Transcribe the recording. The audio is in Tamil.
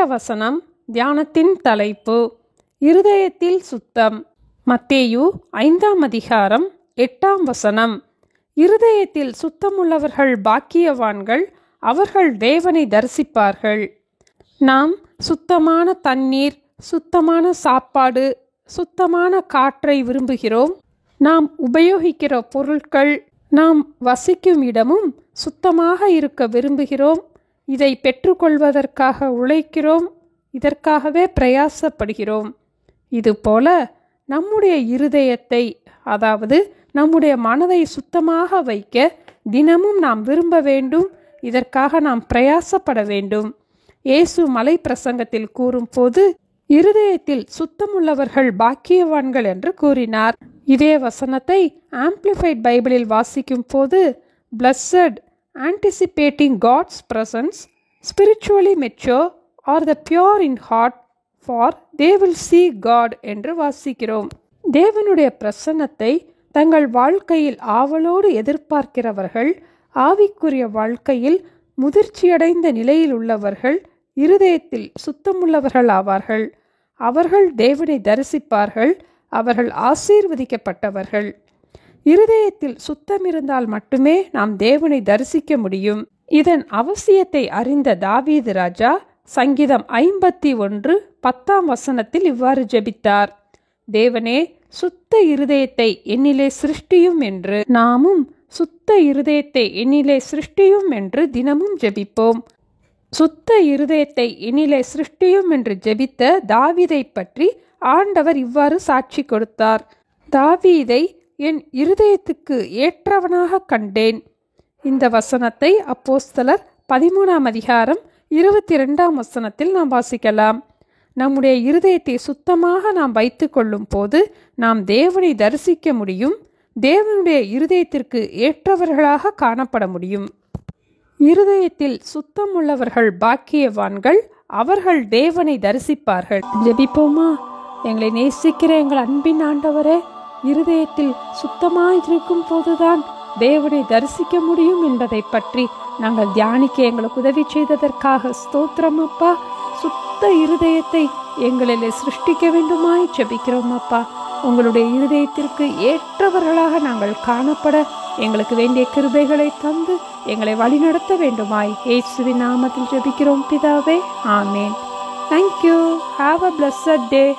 இன்றைய வசனம் தியானத்தின் தலைப்பு இருதயத்தில் சுத்தம். மத்தேயு 5ஆம் அதிகாரம் 8ஆம் வசனம். இருதயத்தில் சுத்தமுள்ளவர்கள் பாக்கியவான்கள், அவர்கள் தேவனை தரிசிப்பார்கள். நாம் சுத்தமான தண்ணீர், சுத்தமான சாப்பாடு, சுத்தமான காற்றை விரும்புகிறோம். நாம் உபயோகிக்கிற பொருட்கள், நாம் வசிக்கும் இடமும் சுத்தமாக இருக்க விரும்புகிறோம். இதை பெற்றுக்கொள்வதற்காக உழைக்கிறோம். இதற்காகவே பிரயாசப்படுகிறோம். இதுபோல நம்முடைய இருதயத்தை, அதாவது நம்முடைய மனதை சுத்தமாக வைக்க தினமும் நாம் விரும்ப வேண்டும். இதற்காக நாம் பிரயாசப்பட வேண்டும். இயேசு மலை பிரசங்கத்தில் கூறும்போது இருதயத்தில் சுத்தமுள்ளவர்கள் பாக்கியவான்கள் என்று கூறினார். இதே வசனத்தை ஆம்பிளிஃபைட் பைபிளில் வாசிக்கும் போது Blessed, anticipating God's presence, spiritually mature are the pure in heart, for they will see God என்று வாசிக்கிறோம். தேவனுடைய பிரசன்னத்தை தங்கள் வாழ்க்கையில் ஆவலோடு எதிர்பார்க்கிறவர்கள், ஆவிக்குரிய வாழ்க்கையில் முதிர்ச்சியடைந்த நிலையில் உள்ளவர்கள், இருதயத்தில் சுத்தமுள்ளவர்கள் ஆவார்கள். அவர்கள் தேவனை தரிசிப்பார்கள். அவர்கள் ஆசீர்வதிக்கப்பட்டவர்கள். இருதயத்தில் சுத்தம் இருந்தால் மட்டுமே நாம் தேவனை தரிசிக்க முடியும். இதன் அவசியத்தை அறிந்த தாவீது ராஜா சங்கீதம் 51:10 வசனத்தில் இவ்வாறு ஜெபித்தார்: தேவனே, சுத்த இருதயத்தை என்னிலே சிருஷ்டியும் என்று. நாமும் சுத்த இருதயத்தை என்னிலே சிருஷ்டியும் என்று தினமும் ஜெபிப்போம். சுத்த இருதயத்தை என்னிலே சிருஷ்டியும் என்று ஜெபித்த தாவீதை பற்றி ஆண்டவர் இவ்வாறு சாட்சி கொடுத்தார்: தாவீதை என் இருதயத்துக்கு ஏற்றவனாக கண்டேன். இந்த வசனத்தை அப்போஸ்தலர் 13ஆம் அதிகாரம் 22ஆம் வசனத்தில் நாம் வாசிக்கலாம். நம்முடைய இருதயத்தை சுத்தமாக நாம் வைத்து கொள்ளும் போது நாம் தேவனை தரிசிக்க முடியும். தேவனுடைய இருதயத்திற்கு ஏற்றவர்களாக காணப்பட முடியும். இருதயத்தில் சுத்தம் உள்ளவர்கள் பாக்கியவான்கள், அவர்கள் தேவனை தரிசிப்பார்கள். ஜெபிப்போமா? எங்களை நேசிக்கிற எங்கள் அன்பின் ஆண்டவரே, இருதயத்தில் சுத்தமாய் இருக்கும் போதுதான் தேவனை தரிசிக்க முடியும் என்பதை பற்றி நாங்கள் தியானிக்க எங்களுக்கு உதவி செய்ததற்காக ஸ்தோத்திரம் அப்பா. சுத்த இருதயத்தை எங்களிலே சிருஷ்டிக்க வேண்டுமாய் ஜெபிக்கிறோம் அப்பா. உங்களுடைய இருதயத்திற்கு ஏற்றவர்களாக நாங்கள் காணப்பட எங்களுக்கு வேண்டிய கிருபைகளை தந்து எங்களை வழிநடத்த வேண்டுமாய் இயேசுவின் நாமத்தில் ஜெபிக்கிறோம் பிதாவே. ஆமேன். Thank you. Have a blessed day.